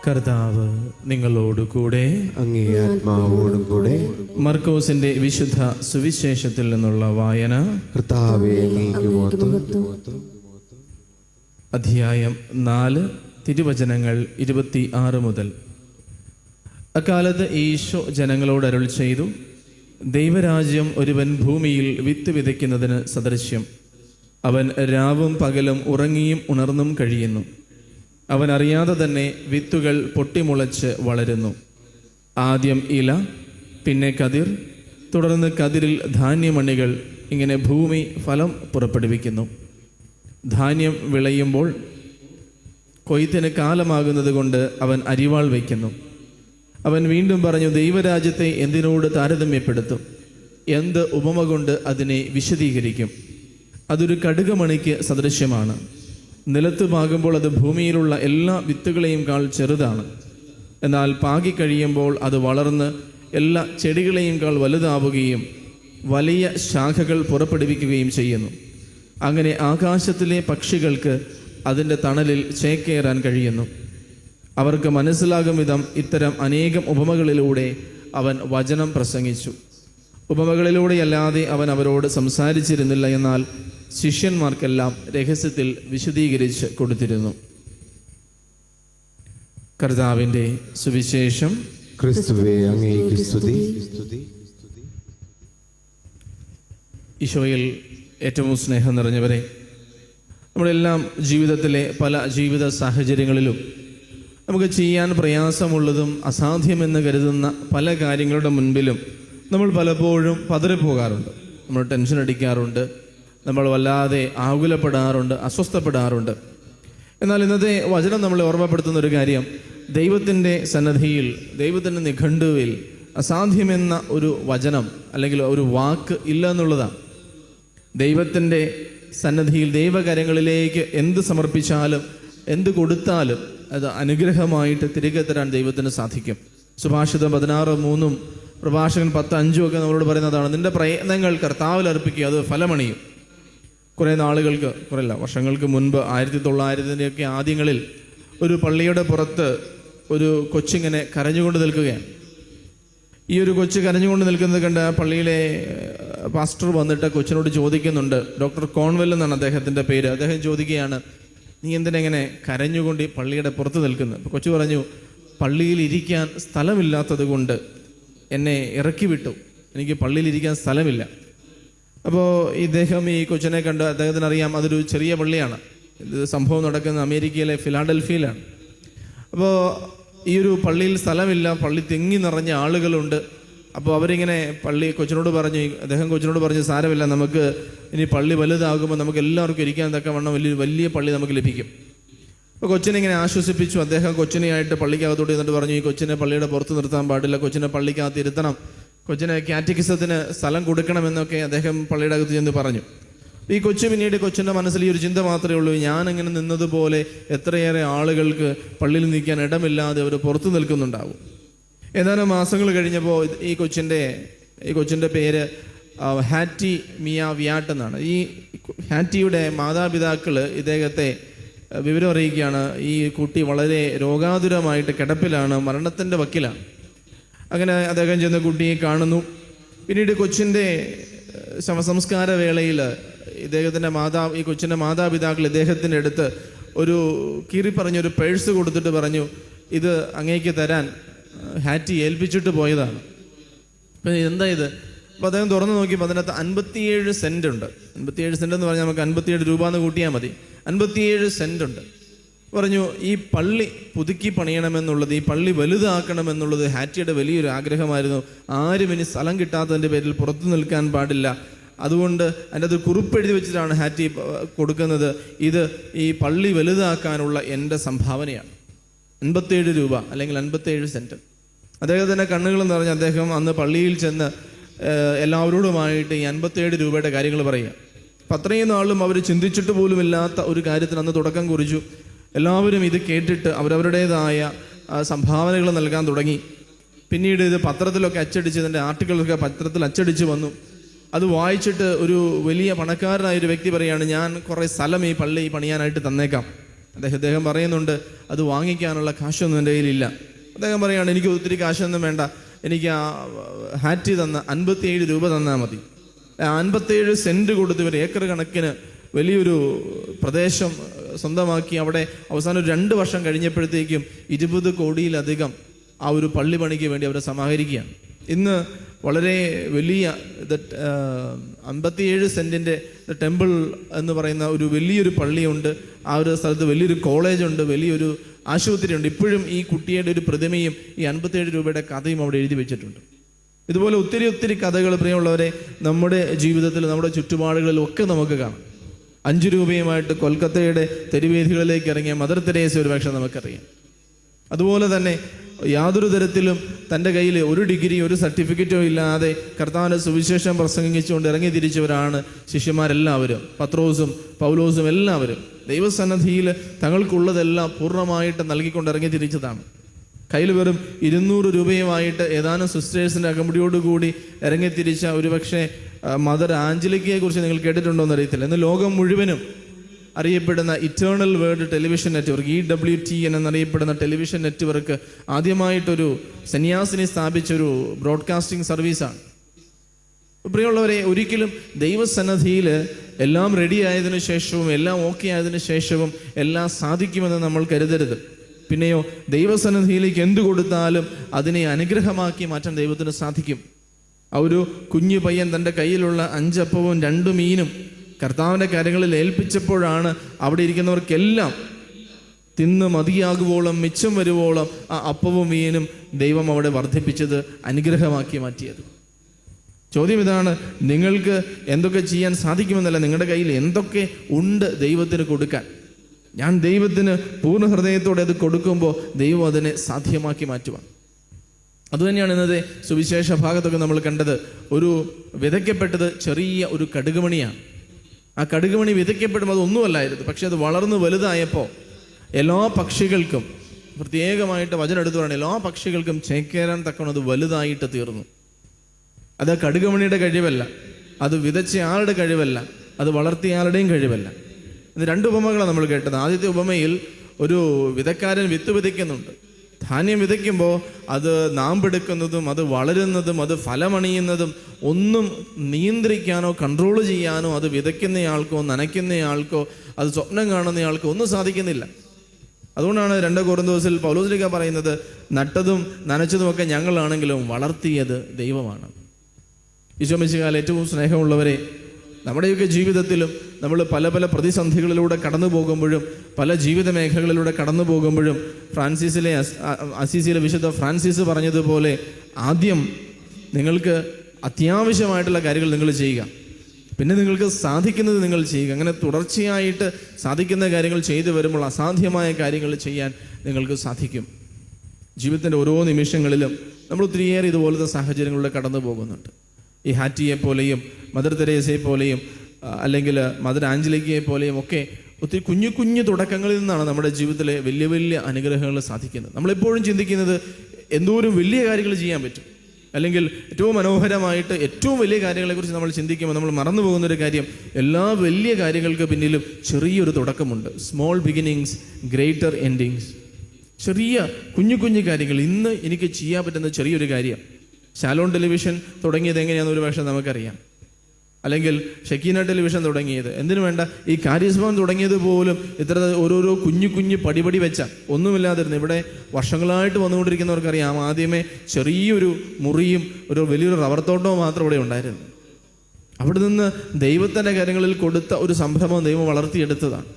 കർത്താവ് നിങ്ങളോടുകൂടെ. അങ്ങേ ആത്മാവോടും കൂടെ. മർക്കോസിന്റെ വിശുദ്ധ സുവിശേഷത്തിൽ നിന്നുള്ള വായന. കർത്താവേ, അങ്ങേക്ക് മഹത്വം. അധ്യായം 4, തിരുവചനങ്ങൾ 26 മുതൽ. അക്കാലത്ത് ഈശോ ജനങ്ങളോട് അരുൾ ചെയ്തു, ദൈവരാജ്യം ഒരുവൻ ഭൂമിയിൽ വിത്ത് വിതയ്ക്കുന്നതിന് സദൃശ്യം. അവൻ രാവും പകലും ഉറങ്ങിയും ഉണർന്നും കഴിയുന്നു. അവൻ അറിയാതെ തന്നെ വിത്തുകൾ പൊട്ടിമുളച്ച് വളരുന്നു. ആദ്യം ഇല, പിന്നെ കതിർ, തുടർന്ന് കതിരിൽ ധാന്യമണികൾ. ഇങ്ങനെ ഭൂമി ഫലം പുറപ്പെടുവിക്കുന്നു. ധാന്യം വിളയുമ്പോൾ കൊയ്ത്തിന് കാലമാകുന്നത് കൊണ്ട് അവൻ അരിവാൾ വയ്ക്കുന്നു. അവൻ വീണ്ടും പറഞ്ഞു, ദൈവരാജ്യത്തെ എന്തിനോട് താരതമ്യപ്പെടുത്തും? എന്ത് ഉപമ കൊണ്ട് അതിനെ വിശദീകരിക്കും? അതൊരു കടുകുമണിക്ക് സദൃശ്യമാണ്. നിലത്ത് പാകുമ്പോൾ അത് ഭൂമിയിലുള്ള എല്ലാ വിത്തുകളെയും കാൾ ചെറുതാണ്. എന്നാൽ പാകിക്കഴിയുമ്പോൾ അത് വളർന്ന് എല്ലാ ചെടികളെയും കാൾ വലുതാവുകയും വലിയ ശാഖകൾ പുറപ്പെടുവിക്കുകയും ചെയ്യുന്നു. അങ്ങനെ ആകാശത്തിലെ പക്ഷികൾക്ക് അതിൻ്റെ തണലിൽ ചേക്കേറാൻ കഴിയുന്നു. അവർക്ക് മനസ്സിലാകും വിധം ഇത്തരം അനേകം ഉപമകളിലൂടെ അവൻ വചനം പ്രസംഗിച്ചു. ഉപമകളിലൂടെയല്ലാതെ അവൻ അവരോട് സംസാരിച്ചിരുന്നില്ല. എന്നാൽ ശിഷ്യന്മാർക്കെല്ലാം രഹസ്യത്തിൽ വിശദീകരിച്ച് കൊടുത്തിരുന്നു. കർത്താവിൻ്റെ സുവിശേഷം. ക്രിസ്തുവേ, അങ്ങേക്ക് സ്തുതി. ഈശോയിൽ ഏറ്റവും സ്നേഹം നിറഞ്ഞവരെ, നമ്മളെല്ലാം ജീവിതത്തിലെ പല ജീവിത സാഹചര്യങ്ങളിലും നമുക്ക് ചെയ്യാൻ പ്രയാസമുള്ളതും അസാധ്യമെന്ന് കരുതുന്ന പല കാര്യങ്ങളുടെ മുൻപിലും നമ്മൾ പലപ്പോഴും പതറിപ്പോകാറുണ്ട്. നമ്മൾ ടെൻഷൻ അടിക്കാറുണ്ട്, നമ്മൾ വല്ലാതെ ആകുലപ്പെടാറുണ്ട്, അസ്വസ്ഥപ്പെടാറുണ്ട്. എന്നാൽ ഇന്നത്തെ വചനം നമ്മളെ ഓർമ്മപ്പെടുത്തുന്ന ഒരു കാര്യം, ദൈവത്തിൻ്റെ സന്നദ്ധിയിൽ, ദൈവത്തിൻ്റെ നിഘണ്ടുവിൽ അസാധ്യമെന്ന ഒരു വചനം അല്ലെങ്കിൽ ഒരു വാക്ക് ഇല്ല എന്നുള്ളതാണ്. ദൈവത്തിൻ്റെ സന്നദ്ധിയിൽ, ദൈവകരങ്ങളിലേക്ക് എന്ത് സമർപ്പിച്ചാലും എന്ത് കൊടുത്താലും അത് അനുഗ്രഹമായിട്ട് തിരികെ തരാൻ ദൈവത്തിന് സാധിക്കും. സുഭാഷിതം 16:3 പ്രഭാഷകൻ 10:5 ഒക്കെ നമ്മളോട് പറയുന്നതാണ്, നിന്റെ പ്രയത്നങ്ങൾ കർത്താവിൽ അർപ്പിക്കുക, അത് ഫലമണിയും. കുറേ നാളുകൾക്ക്, കുറേയല്ല വർഷങ്ങൾക്ക് മുൻപ് 1900-ൻ്റെ ആദ്യങ്ങളിൽ ഒരു പള്ളിയുടെ പുറത്ത് ഒരു കൊച്ചിങ്ങനെ കരഞ്ഞുകൊണ്ട് നിൽക്കുകയാണ്. ഈ ഒരു കൊച്ച് കരഞ്ഞുകൊണ്ട് നിൽക്കുന്നത് കണ്ട് ആ പള്ളിയിലെ പാസ്റ്റർ വന്നിട്ട് കൊച്ചിനോട് ചോദിക്കുന്നുണ്ട്. ഡോക്ടർ കോൺവെൽ എന്നാണ് അദ്ദേഹത്തിൻ്റെ പേര്. അദ്ദേഹം ചോദിക്കുകയാണ്, നീ എന്തിനെങ്ങനെ കരഞ്ഞുകൊണ്ട് ഈ പള്ളിയുടെ പുറത്ത് നിൽക്കുന്നത്? അപ്പോൾ കൊച്ചു പറഞ്ഞു, പള്ളിയിൽ ഇരിക്കാൻ സ്ഥലമില്ലാത്തത് കൊണ്ട് എന്നെ ഇറക്കി വിട്ടു, എനിക്ക് പള്ളിയിലിരിക്കാൻ സ്ഥലമില്ല. അപ്പോൾ ഇദ്ദേഹം ഈ കൊച്ചിനെ കണ്ട്, അദ്ദേഹത്തിന് അറിയാം അതൊരു ചെറിയ പള്ളിയാണ്. ഇത് സംഭവം നടക്കുന്നത് അമേരിക്കയിലെ ഫിലാഡൽഫിയയിലാണ്. അപ്പോൾ ഈ ഒരു പള്ളിയിൽ സ്ഥലമില്ല, പള്ളി തിങ്ങി നിറഞ്ഞ ആളുകളുണ്ട്. അപ്പോൾ അവരിങ്ങനെ കൊച്ചിനോട് പറഞ്ഞു, സാരമില്ല, നമുക്ക് ഇനി പള്ളി വലുതാകുമ്പോൾ നമുക്ക് എല്ലാവർക്കും ഇരിക്കാൻ തക്കവണ്ണം വലിയ പള്ളി നമുക്ക് ലഭിക്കും. അപ്പോൾ കൊച്ചിനെ ഇങ്ങനെ ആശ്വസിപ്പിച്ചു. അദ്ദേഹം കൊച്ചിനെയായിട്ട് പള്ളിക്കകത്തോട്ട് എന്നിട്ട് പറഞ്ഞു, ഈ കൊച്ചിനെ പള്ളിയുടെ പുറത്ത് നിർത്താൻ പാടില്ല, കൊച്ചിനെ പള്ളിക്കകത്ത് ഇരുത്തണം, കൊച്ചിനെ കാറ്റക്കിസത്തിന് സ്ഥലം കൊടുക്കണമെന്നൊക്കെ അദ്ദേഹം പള്ളിയുടെ അകത്ത് ചെന്ന് പറഞ്ഞു. ഈ കൊച്ചു പിന്നീട് കൊച്ചിൻ്റെ മനസ്സിൽ ഈ ഒരു ചിന്ത മാത്രമേ ഉള്ളൂ, ഞാനിങ്ങനെ നിന്നതുപോലെ എത്രയേറെ ആളുകൾക്ക് പള്ളിയിൽ നിൽക്കാൻ ഇടമില്ലാതെ അവർ പുറത്ത് നിൽക്കുന്നുണ്ടാവും. ഏതാനും മാസങ്ങൾ കഴിഞ്ഞപ്പോൾ ഈ കൊച്ചിൻ്റെ പേര് ഹാറ്റി മിയ വിയാട്ട് എന്നാണ്. ഈ ഹാറ്റിയുടെ മാതാപിതാക്കൾ ഇദ്ദേഹത്തെ വിവരം അറിയിക്കുകയാണ്, ഈ കുട്ടി വളരെ രോഗാതുരമായിട്ട് കിടപ്പിലാണ്, മരണത്തിൻ്റെ വക്കിലാണ്. അങ്ങനെ അദ്ദേഹം ചെന്ന് കുട്ടിയെ കാണുന്നു. പിന്നീട് കൊച്ചിൻ്റെ ശവസംസ്കാര വേളയിൽ ഈ കൊച്ചിൻ്റെ മാതാപിതാക്കൾ ഇദ്ദേഹത്തിൻ്റെ അടുത്ത് ഒരു കീറിപ്പറഞ്ഞൊരു പേഴ്സ് കൊടുത്തിട്ട് പറഞ്ഞു, ഇത് അങ്ങേക്ക് തരാൻ ഹാറ്റി ഏൽപ്പിച്ചിട്ട് പോയതാണ്. അപ്പം എന്താ ഇത്? അപ്പോൾ അദ്ദേഹം തുറന്നു നോക്കിയപ്പോൾ അതിനകത്ത് 57 സെൻറ്റ് ഉണ്ട്. 57 സെൻറ്റ് എന്ന് പറഞ്ഞാൽ നമുക്ക് 57 രൂപ എന്ന് കൂട്ടിയാൽ മതി. 57 സെൻറ്റ് ഉണ്ട്. പറഞ്ഞു, ഈ പള്ളി പുതുക്കി പണിയണമെന്നുള്ളത്, ഈ പള്ളി വലുതാക്കണമെന്നുള്ളത് ഹാറ്റിയുടെ വലിയൊരു ആഗ്രഹമായിരുന്നു. ആരും ഇനി സ്ഥലം കിട്ടാത്തതിൻ്റെ പേരിൽ പുറത്തു നിൽക്കാൻ പാടില്ല. അതുകൊണ്ട് അതിൻ്റെ അത് കുറിപ്പെഴുതി വെച്ചിട്ടാണ് ഹാറ്റി കൊടുക്കുന്നത്, ഇത് ഈ പള്ളി വലുതാക്കാനുള്ള എൻ്റെ സംഭാവനയാണ്. 57 രൂപ അല്ലെങ്കിൽ 57 സെൻറ്റ്. അദ്ദേഹത്തിൻ്റെ കണ്ണുകൾ നിറഞ്ഞ് അദ്ദേഹം അന്ന് പള്ളിയിൽ ചെന്ന് എല്ലാവരോടുമായിട്ട് ഈ 57 രൂപയുടെ കാര്യങ്ങൾ പറയുക. അപ്പം അത്രയും നാളും അവർ ചിന്തിച്ചിട്ട് പോലുമില്ലാത്ത ഒരു കാര്യത്തിന് അന്ന് തുടക്കം കുറിച്ചു. എല്ലാവരും ഇത് കേട്ടിട്ട് അവരവരുടേതായ സംഭാവനകൾ നൽകാൻ തുടങ്ങി. പിന്നീട് ഇത് പത്രത്തിലൊക്കെ അച്ചടിച്ച്, ഇതിൻ്റെ ആർട്ടിക്കിളൊക്കെ പത്രത്തിൽ അച്ചടിച്ച് വന്നു. അത് വായിച്ചിട്ട് ഒരു വലിയ പണക്കാരനായൊരു വ്യക്തി പറയുകയാണ്, ഞാൻ കുറേ സ്ഥലം ഈ പള്ളി പണിയാനായിട്ട് തന്നേക്കാം. അദ്ദേഹം പറയുന്നുണ്ട്, അത് വാങ്ങിക്കാനുള്ള കാശൊന്നും എൻ്റെ കയ്യിലില്ല. അദ്ദേഹം പറയുകയാണ്, എനിക്ക് ഒത്തിരി കാശൊന്നും വേണ്ട, എനിക്ക് ആ ഹാറ്റ് തന്ന 57 രൂപ തന്നാൽ മതി. 57 സെൻറ്റ് കൊടുത്ത് ഇവർ ഏക്കർ കണക്കിന് വലിയൊരു പ്രദേശം സ്വന്തമാക്കി അവിടെ അവസാനം ഒരു 2 വർഷം കഴിഞ്ഞപ്പോഴത്തേക്കും 20 കോടിയിലധികം ആ ഒരു പള്ളി പണിക്ക് വേണ്ടി അവരെ സമാഹരിക്കുകയാണ്. ഇന്ന് വളരെ വലിയ 57 സെൻറ്റിൻ്റെ ടെമ്പിൾ എന്ന് പറയുന്ന ഒരു വലിയൊരു പള്ളിയുണ്ട്. ആ ഒരു സ്ഥലത്ത് വലിയൊരു കോളേജുണ്ട്, വലിയൊരു ആശുപത്രിയുണ്ട്. ഇപ്പോഴും ഈ കുട്ടിയുടെ ഒരു പ്രതിമയും ഈ 57 രൂപയുടെ കഥയും അവിടെ എഴുതി വെച്ചിട്ടുണ്ട്. ഇതുപോലെ ഒത്തിരി കഥകൾ പ്രിയമുള്ളവരെ നമ്മുടെ ജീവിതത്തിൽ, നമ്മുടെ ചുറ്റുപാടുകളിലും ഒക്കെ നമുക്ക് കാണാം. 5 രൂപയുമായിട്ട് കൊൽക്കത്തയുടെ തെരുവേദികളിലേക്ക് ഇറങ്ങിയ മദർ തെരേസ ഒരു പക്ഷേ നമുക്കറിയാം. അതുപോലെ തന്നെ യാതൊരു തരത്തിലും തൻ്റെ കയ്യിൽ ഒരു ഡിഗ്രി, ഒരു സർട്ടിഫിക്കറ്റോ ഇല്ലാതെ കർത്താവിൻ്റെ സുവിശേഷം പ്രസംഗിച്ചുകൊണ്ട് ഇറങ്ങി തിരിച്ചവരാണ് ശിഷ്യന്മാരെല്ലാവരും. പത്രോസും പൗലോസും എല്ലാവരും ദൈവസന്നിധിയിൽ തങ്ങൾക്കുള്ളതെല്ലാം പൂർണ്ണമായിട്ട് നൽകിക്കൊണ്ട് ഇറങ്ങി തിരിച്ചതാണ്. കയ്യിൽ വെറും 200 രൂപയുമായിട്ട് ഏതാനും സിസ്റ്റേഴ്സിൻ്റെ അകമ്പടിയോടുകൂടി ഇറങ്ങിത്തിരിച്ച ഒരുപക്ഷെ മദർ ആഞ്ചലിക്കയെ കുറിച്ച് നിങ്ങൾ കേട്ടിട്ടുണ്ടോ എന്നറിയത്തില്ല. ഇന്ന് ലോകം മുഴുവനും അറിയപ്പെടുന്ന eternal world television network, EWTN എന്നറിയപ്പെടുന്ന ടെലിവിഷൻ നെറ്റ്വർക്ക് ആദ്യമായിട്ടൊരു സന്യാസിനി സ്ഥാപിച്ചൊരു ബ്രോഡ്കാസ്റ്റിംഗ് സർവീസാണ്. പ്രിയമുള്ളവരെ, ഒരിക്കലും ദൈവസന്നിധിയിൽ എല്ലാം റെഡി ആയതിനു ശേഷവും എല്ലാം ഓക്കെ ആയതിനു ശേഷവും എല്ലാം സാധിക്കുമെന്ന് നമ്മൾ കരുതരുത്. പിന്നെയോ ദൈവസന്നിധിയിലേക്ക് എന്തു കൊടുത്താലും അതിനെ അനുഗ്രഹമാക്കി മാറ്റാൻ ദൈവത്തിന് സാധിക്കും. ആ ഒരു കുഞ്ഞു പയ്യൻ തൻ്റെ കയ്യിലുള്ള 5 അപ്പവും 2 മീനും കർത്താവിൻ്റെ കാര്യങ്ങളിൽ ഏൽപ്പിച്ചപ്പോഴാണ് അവിടെ ഇരിക്കുന്നവർക്കെല്ലാം തിന്ന് മതിയാകുവോളം, മിച്ചം വരുവോളം ആ അപ്പവും മീനും ദൈവം അവിടെ വർദ്ധിപ്പിച്ചത്, അനുഗ്രഹമാക്കി മാറ്റിയത്. ചോദ്യം ഇതാണ്, നിങ്ങൾക്ക് എന്തൊക്കെ ചെയ്യാൻ സാധിക്കുമെന്നല്ല, നിങ്ങളുടെ കയ്യിൽ എന്തൊക്കെ ഉണ്ട് ദൈവത്തിന് കൊടുക്കാൻ. ഞാൻ ദൈവത്തിന് പൂർണ്ണ ഹൃദയത്തോടെ അത് കൊടുക്കുമ്പോൾ ദൈവം അതിനെ സാധ്യമാക്കി മാറ്റുവാൻ. അതുതന്നെയാണ് ഇന്നത്തെ സുവിശേഷ ഭാഗത്തൊക്കെ നമ്മൾ കണ്ടത്. ഒരു വിതയ്ക്കപ്പെട്ടത് ചെറിയ ഒരു കടുകുമണിയാണ്. ആ കടുകുമണി വിതയ്ക്കപ്പെടുമ്പോൾ അതൊന്നുമല്ലായിരുന്നു. പക്ഷെ അത് വളർന്ന് വലുതായപ്പോൾ എല്ലാ പക്ഷികൾക്കും, പ്രത്യേകമായിട്ട് വചനം എടുത്തു പറയണം, എല്ലാ പക്ഷികൾക്കും ചേക്കേറാൻ തക്കണം അത് വലുതായിട്ട് തീർന്നു. അത് കടുകുമണിയുടെ കഴിവല്ല, അത് വിതച്ച ആളുടെ കഴിവല്ല, അത് വളർത്തിയ ആളുടെയും കഴിവല്ല. ഇത് 2 ഉപമകളാണ് നമ്മൾ കേട്ടത്. ആദ്യത്തെ ഉപമയിൽ ഒരു വിതക്കാരൻ വിത്ത് വിതയ്ക്കുന്നുണ്ട്. ധാന്യം വിതയ്ക്കുമ്പോൾ അത് നാമ്പെടുക്കുന്നതും അത് വളരുന്നതും അത് ഫലമണിയുന്നതും ഒന്നും നിയന്ത്രിക്കാനോ കൺട്രോൾ ചെയ്യാനോ അത് വിതയ്ക്കുന്നയാൾക്കോ നനയ്ക്കുന്നയാൾക്കോ അത് സ്വപ്നം കാണുന്നയാൾക്കോ ഒന്നും സാധിക്കുന്നില്ല. അതുകൊണ്ടാണ് 2 കൊരിന്തോസിൽ പൗലോസ്ലീഹ പറയുന്നത്, നട്ടതും നനച്ചതുമൊക്കെ ഞങ്ങളാണെങ്കിലും വളർത്തിയത് ദൈവമാണ്. ഈശോ മിശിഹായിൽ ഏറ്റവും സ്നേഹമുള്ളവരെ, നമ്മുടെയൊക്കെ ജീവിതത്തിലും നമ്മൾ പല പ്രതിസന്ധികളിലൂടെ കടന്നു പോകുമ്പോഴും പല ജീവിത മേഖലകളിലൂടെ കടന്നു പോകുമ്പോഴും അസീസിയിലെ വിശുദ്ധ ഫ്രാൻസിസ് പറഞ്ഞതുപോലെ, ആദ്യം നിങ്ങൾക്ക് അത്യാവശ്യമായിട്ടുള്ള കാര്യങ്ങൾ നിങ്ങൾ ചെയ്യുക, പിന്നെ നിങ്ങൾക്ക് സാധിക്കുന്നത് നിങ്ങൾ ചെയ്യുക. അങ്ങനെ തുടർച്ചയായിട്ട് സാധിക്കുന്ന കാര്യങ്ങൾ ചെയ്തു വരുമ്പോൾ അസാധ്യമായ കാര്യങ്ങൾ ചെയ്യാൻ നിങ്ങൾക്ക് സാധിക്കും. ജീവിതത്തിൻ്റെ ഓരോ നിമിഷങ്ങളിലും നമ്മൾ ഒത്തിരിയേറെ ഇതുപോലത്തെ സാഹചര്യങ്ങളിലൂടെ കടന്നു പോകുന്നുണ്ട്. ഈ ഹാറ്റിയെ പോലെയും മദർ തെരേസയെ പോലെയും അല്ലെങ്കിൽ മദർ ആഞ്ചലിക്കയെ പോലെയും ഒക്കെ ഒത്തിരി കുഞ്ഞു തുടക്കങ്ങളിൽ നിന്നാണ് നമ്മുടെ ജീവിതത്തിലെ വലിയ അനുഗ്രഹങ്ങൾ സാധിക്കുന്നത്. നമ്മളെപ്പോഴും ചിന്തിക്കുന്നത് എന്തോരം വലിയ കാര്യങ്ങൾ ചെയ്യാൻ പറ്റും, അല്ലെങ്കിൽ ഏറ്റവും മനോഹരമായിട്ട് ഏറ്റവും വലിയ കാര്യങ്ങളെക്കുറിച്ച് നമ്മൾ ചിന്തിക്കുമ്പോൾ നമ്മൾ മറന്നു പോകുന്നൊരു കാര്യം, എല്ലാ വലിയ കാര്യങ്ങൾക്ക് പിന്നിലും ചെറിയൊരു തുടക്കമുണ്ട്. Small beginnings, greater endings. ചെറിയ കുഞ്ഞു കാര്യങ്ങൾ. ഇന്ന് എനിക്ക് ചെയ്യാൻ പറ്റുന്ന ചെറിയൊരു കാര്യം. ശാലോൺ ടെലിവിഷൻ തുടങ്ങിയത് എങ്ങനെയാണെന്ന് ഒരു പക്ഷേ നമുക്കറിയാം, അല്ലെങ്കിൽ ഷെക്കീന ടെലിവിഷൻ തുടങ്ങിയത് എന്തിനു വേണ്ട, ഈ കാരിസ്മം തുടങ്ങിയത് പോലും ഇത്ര ഓരോരോ കുഞ്ഞു പടിപടി വെച്ച ഒന്നുമില്ലാതിരുന്നു. ഇവിടെ വർഷങ്ങളായിട്ട് വന്നുകൊണ്ടിരിക്കുന്നവർക്കറിയാം, ആദ്യമേ ചെറിയൊരു മുറിയും ഒരു വലിയൊരു റബ്ബർ തോട്ടവും മാത്രം ഇവിടെ ഉണ്ടായിരുന്നു. അവിടെ നിന്ന് ദൈവത്തിൻ്റെ കാര്യങ്ങളിൽ കൊടുത്ത ഒരു സംരംഭം ദൈവം വളർത്തിയെടുത്തതാണ്.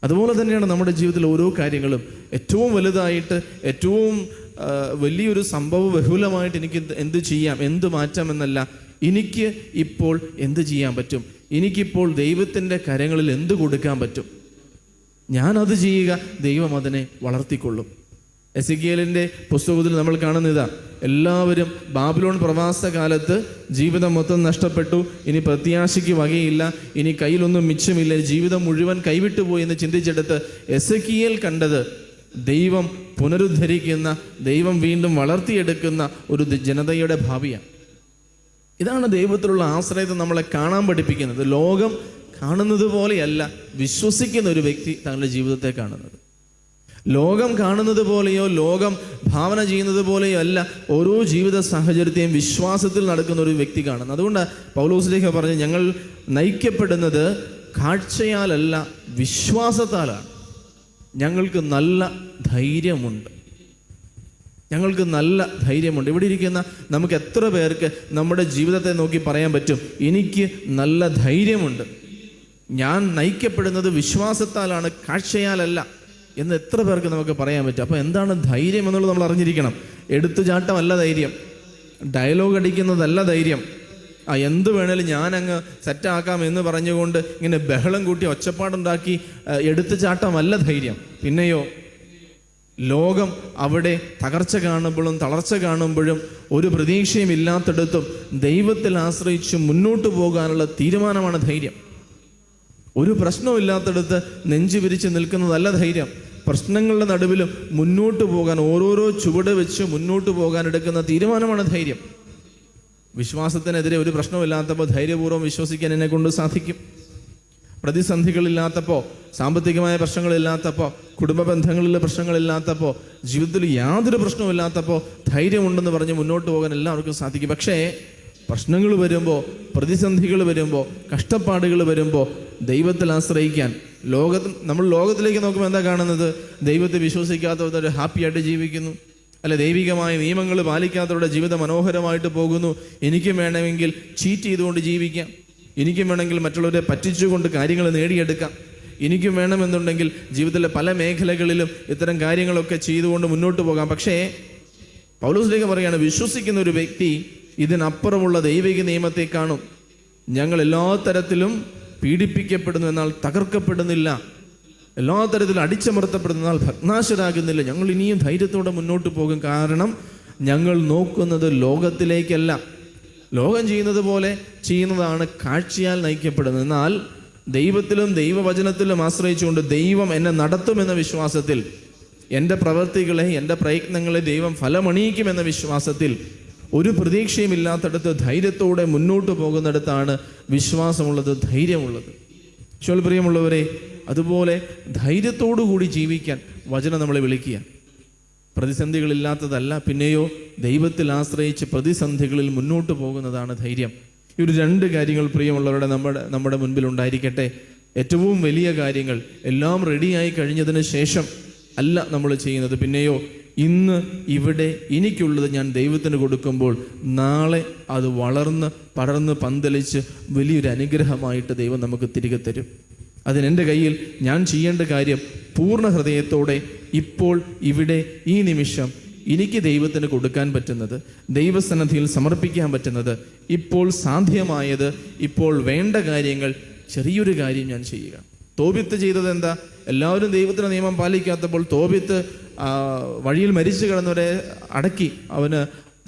അതുപോലെ തന്നെയാണ് നമ്മുടെ ജീവിതത്തിൽ ഓരോ കാര്യങ്ങളും ഏറ്റവും വലുതായിട്ട്, ഏറ്റവും വലിയൊരു സംഭവ ബഹുലമായിട്ട് എനിക്ക് എന്ത് ചെയ്യാം, എന്ത് മാറ്റാം എന്നല്ല, എനിക്ക് ഇപ്പോൾ എന്ത് ചെയ്യാൻ പറ്റും, എനിക്കിപ്പോൾ ദൈവത്തിൻ്റെ കരങ്ങളിൽ എന്ത് കൊടുക്കാൻ പറ്റും, ഞാനത് ചെയ്യുക, ദൈവം അതിനെ വളർത്തിക്കൊള്ളും. എസെക്കിയേലിൻ്റെ പുസ്തകത്തിൽ നമ്മൾ കാണുന്നതാ, എല്ലാവരും ബാബിലോൺ പ്രവാസ കാലത്ത് ജീവിതം മൊത്തം നഷ്ടപ്പെട്ടു, ഇനി പ്രത്യാശയ്ക്ക് വകയില്ല, ഇനി കയ്യിലൊന്നും മിച്ചമില്ല, ജീവിതം മുഴുവൻ കൈവിട്ടുപോയി എന്ന് ചിന്തിച്ചെടുത്ത് എസെക്കിയേൽ കണ്ടത് ദൈവം പുനരുദ്ധരിക്കുന്ന, ദൈവം വീണ്ടും വളർത്തിയെടുക്കുന്ന ഒരു ജനതയുടെ ഭാവിയാണ്. ഇതാണ് ദൈവത്തിലുള്ള ആശ്രയത്തെ നമ്മളെ കാണാൻ പഠിപ്പിക്കുന്നത്. ലോകം കാണുന്നത് പോലെയല്ല വിശ്വസിക്കുന്ന ഒരു വ്യക്തി തങ്ങളുടെ ജീവിതത്തെ കാണുന്നത്. ലോകം കാണുന്നത് പോലെയോ ലോകം ഭാവന ചെയ്യുന്നത് പോലെയോ അല്ല ഓരോ ജീവിത സാഹചര്യത്തെയും വിശ്വാസത്തിൽ നടക്കുന്ന ഒരു വ്യക്തി കാണുന്നത്. അതുകൊണ്ട് പൗലോസ്ലീഹ പറഞ്ഞു, ഞങ്ങൾ നയിക്കപ്പെടുന്നത് കാഴ്ചയാലല്ല വിശ്വാസത്താലാണ്. ഞങ്ങൾക്ക് നല്ല ധൈര്യമുണ്ട്. ഇവിടെ ഇരിക്കുന്ന നമുക്ക് എത്ര പേർക്ക് നമ്മുടെ ജീവിതത്തെ നോക്കി പറയാൻ പറ്റും, എനിക്ക് നല്ല ധൈര്യമുണ്ട്, ഞാൻ നയിക്കപ്പെടുന്നത് വിശ്വാസത്താലാണ്, കാഴ്ചയാലല്ല എന്ന് എത്ര പേർക്ക് നമുക്ക് പറയാൻ പറ്റും? അപ്പോൾ എന്താണ് ധൈര്യം എന്നുള്ളത് നമ്മൾ അറിഞ്ഞിരിക്കണം. എടുത്തുചാട്ടമല്ല ധൈര്യം, ഡയലോഗ് അടിക്കുന്നതല്ല ധൈര്യം. എന്ത് വേണേലും ഞാനങ്ങ് സെറ്റാക്കാം എന്ന് പറഞ്ഞുകൊണ്ട് ഇങ്ങനെ ബഹളം കൂട്ടി ഒച്ചപ്പാടുണ്ടാക്കി എടുത്തുചാട്ടമല്ല ധൈര്യം. പിന്നെയോ ലോകം അവിടെ തകർച്ച കാണുമ്പോഴും തളർച്ച കാണുമ്പോഴും ഒരു പ്രതീക്ഷയും ഇല്ലാത്തിടത്തും ദൈവത്തിൽ ആശ്രയിച്ച് മുന്നോട്ട് പോകാനുള്ള തീരുമാനമാണ് ധൈര്യം. ഒരു പ്രശ്നവും ഇല്ലാത്തിടത്ത് നെഞ്ചു വിരിച്ച് നിൽക്കുന്നതല്ല ധൈര്യം. പ്രശ്നങ്ങളുടെ നടുവിലും മുന്നോട്ട് പോകാൻ, ഓരോരോ ചുവട് വെച്ച് മുന്നോട്ട് പോകാൻ എടുക്കുന്ന തീരുമാനമാണ് ധൈര്യം. വിശ്വാസത്തിനെതിരെ ഒരു പ്രശ്നമില്ലാത്തപ്പോൾ ധൈര്യപൂർവ്വം വിശ്വസിക്കാൻ എന്നെ കൊണ്ട് സാധിക്കും. പ്രതിസന്ധികളില്ലാത്തപ്പോൾ, സാമ്പത്തികമായ പ്രശ്നങ്ങളില്ലാത്തപ്പോൾ, കുടുംബ ബന്ധങ്ങളിലെ പ്രശ്നങ്ങളില്ലാത്തപ്പോൾ, ജീവിതത്തിൽ യാതൊരു പ്രശ്നമില്ലാത്തപ്പോൾ ധൈര്യമുണ്ടെന്ന് പറഞ്ഞ് മുന്നോട്ട് പോകാൻ എല്ലാവർക്കും സാധിക്കും. പക്ഷേ പ്രശ്നങ്ങൾ വരുമ്പോൾ, പ്രതിസന്ധികൾ വരുമ്പോൾ, കഷ്ടപ്പാടുകൾ വരുമ്പോൾ ദൈവത്തിൽ ആശ്രയിക്കാൻ നമ്മൾ ലോകത്തിലേക്ക് നോക്കുമ്പോൾ എന്താ കാണുന്നത്? ദൈവത്തെ വിശ്വസിക്കാത്തവർ ഹാപ്പിയായിട്ട് ജീവിക്കുന്നു, അല്ലെ ദൈവികമായ നിയമങ്ങൾ പാലിക്കാത്തവരുടെ ജീവിതം മനോഹരമായിട്ട് പോകുന്നു. എനിക്കും വേണമെങ്കിൽ ചീറ്റ് ചെയ്തുകൊണ്ട് ജീവിക്കാം, എനിക്കും വേണമെങ്കിൽ മറ്റുള്ളവരെ പറ്റിച്ചുകൊണ്ട് കാര്യങ്ങൾ നേടിയെടുക്കാം, എനിക്കും വേണമെന്നുണ്ടെങ്കിൽ ജീവിതത്തിലെ പല മേഖലകളിലും ഇത്തരം കാര്യങ്ങളൊക്കെ ചെയ്തുകൊണ്ട് മുന്നോട്ട് പോകാം. പക്ഷേ പൗലോസ്ലീഹ പറയാണ്, വിശ്വസിക്കുന്ന ഒരു വ്യക്തി ഇതിനപ്പുറമുള്ള ദൈവിക നിയമത്തെ കാണും. ഞങ്ങൾ എല്ലാ തരത്തിലും പീഡിപ്പിക്കപ്പെടുന്നു, എന്നാൽ തകർക്കപ്പെടുന്നില്ല. എല്ലാ തരത്തിലും അടിച്ചമർത്തപ്പെടുന്നു, എന്നാൽ ഭഗ്നാശരാകുന്നില്ല. ഞങ്ങൾ ഇനിയും ധൈര്യത്തോടെ മുന്നോട്ട് പോകും. കാരണം ഞങ്ങൾ നോക്കുന്നത് ലോകത്തിലേക്കല്ല. ലോകം ചെയ്യുന്നത് പോലെ ചെയ്യുന്നതാണ് കാഴ്ചയാൽ നയിക്കപ്പെടുന്നത്. എന്നാൽ ദൈവത്തിലും ദൈവവചനത്തിലും ആശ്രയിച്ചുകൊണ്ട് ദൈവം എന്നെ നടത്തുമെന്ന വിശ്വാസത്തിൽ, എൻ്റെ പ്രവൃത്തികളെ, എൻ്റെ പ്രയത്നങ്ങളെ ദൈവം ഫലമണിയിക്കുമെന്ന വിശ്വാസത്തിൽ, ഒരു പ്രതീക്ഷയും ഇല്ലാത്തടത്ത് ധൈര്യത്തോടെ മുന്നോട്ട് പോകുന്നിടത്താണ് വിശ്വാസമുള്ളത്, ധൈര്യമുള്ളത്. പ്രിയമുള്ളവരെ, അതുപോലെ ധൈര്യത്തോടു കൂടി ജീവിക്കാൻ വചനം നമ്മളെ വിളിക്കുക. പ്രതിസന്ധികളില്ലാത്തതല്ല, പിന്നെയോ ദൈവത്തിൽ ആശ്രയിച്ച് പ്രതിസന്ധികളിൽ മുന്നോട്ട് പോകുന്നതാണ് ധൈര്യം. ഈ ഒരു രണ്ട് കാര്യങ്ങൾ പ്രിയമുള്ളവരുടെ നമ്മുടെ മുൻപിൽ ഉണ്ടായിരിക്കട്ടെ. ഏറ്റവും വലിയ കാര്യങ്ങൾ എല്ലാം റെഡിയായി കഴിഞ്ഞതിന് ശേഷം അല്ല നമ്മൾ ചെയ്യുന്നത്. പിന്നെയോ ഇന്ന് ഇവിടെ എനിക്കുള്ളത് ഞാൻ ദൈവത്തിന് കൊടുക്കുമ്പോൾ നാളെ അത് വളർന്ന് പടർന്ന് പന്തലിച്ച് വലിയൊരു അനുഗ്രഹമായിട്ട് ദൈവം നമുക്ക് തിരികെ തരും. അതിനെൻ്റെ കയ്യിൽ ഞാൻ ചെയ്യേണ്ട കാര്യം പൂർണ്ണ ഹൃദയത്തോടെ ഇപ്പോൾ ഇവിടെ ഈ നിമിഷം എനിക്ക് ദൈവത്തിന് കൊടുക്കാൻ പറ്റുന്നത്, ദൈവസന്നിധിയിൽ സമർപ്പിക്കാൻ പറ്റുന്നത്, ഇപ്പോൾ സാധ്യമായത്, ഇപ്പോൾ വേണ്ട കാര്യങ്ങൾ, ചെറിയൊരു കാര്യം ഞാൻ ചെയ്യുക. തോബിത്ത് ചെയ്തത് എന്താ? എല്ലാവരും ദൈവത്തിൻ്റെ നിയമം പാലിക്കാത്തപ്പോൾ തോബിത്ത് വഴിയിൽ മരിച്ചു കിടന്നവരെ അടക്കി. അവന്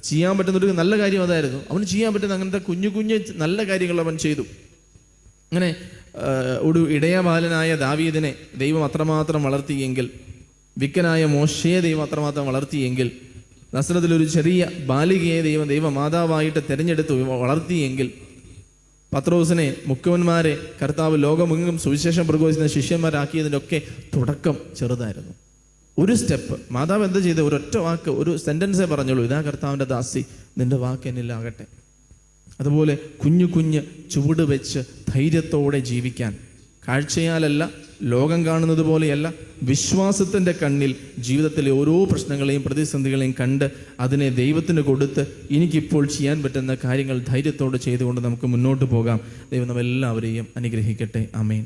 ചെയ്യാൻ പറ്റുന്നൊരു നല്ല കാര്യം അതായിരുന്നു. അവന് ചെയ്യാൻ പറ്റുന്ന അങ്ങനത്തെ കുഞ്ഞു കുഞ്ഞു നല്ല കാര്യങ്ങൾ അവൻ ചെയ്തു. അങ്ങനെ ഒരു ഇടയബാലനായ ദാവീദിനെ ദൈവം അത്രമാത്രം വളർത്തിയെങ്കിൽ, വിക്കനായ മോശയെ ദൈവം അത്രമാത്രം വളർത്തിയെങ്കിൽ, നസ്രത്തിലൊരു ചെറിയ ബാലികയെ ദൈവ മാതാവായിട്ട് തിരഞ്ഞെടുത്ത് വളർത്തിയെങ്കിൽ, പത്രോസിനെ, മുക്കുവന്മാരെ കർത്താവ് ലോകമെങ്ങും സുവിശേഷം പ്രഘോഷിക്കുന്ന ശിഷ്യന്മാരാക്കിയതിൻ്റെ ഒക്കെ തുടക്കം ചെറുതായിരുന്നു. ഒരു സ്റ്റെപ്പ്. മാതാവ് എന്താ ചെയ്ത്? ഒരൊറ്റ വാക്ക്, ഒരു സെൻറ്റൻസേ പറഞ്ഞുള്ളൂ, ഇതാ കർത്താവിൻ്റെ ദാസി, നിന്റെ വാക്ക് എന്നിലാകട്ടെ. അതുപോലെ കുഞ്ഞു കുഞ്ഞ് ചുവട് വെച്ച് ധൈര്യത്തോടെ ജീവിക്കാൻ, കാഴ്ചയാലല്ല, ലോകം കാണുന്നത് പോലെയല്ല, വിശ്വാസത്തിൻ്റെ കണ്ണിൽ ജീവിതത്തിലെ ഓരോ പ്രശ്നങ്ങളെയും പ്രതിസന്ധികളെയും കണ്ട് അതിനെ ദൈവത്തിന് കൊടുത്ത് എനിക്കിപ്പോൾ ചെയ്യാൻ പറ്റുന്ന കാര്യങ്ങൾ ധൈര്യത്തോടെ ചെയ്തുകൊണ്ട് നമുക്ക് മുന്നോട്ട് പോകാം. ദൈവം നമ്മെല്ലാവരെയും അനുഗ്രഹിക്കട്ടെ. ആമേൻ.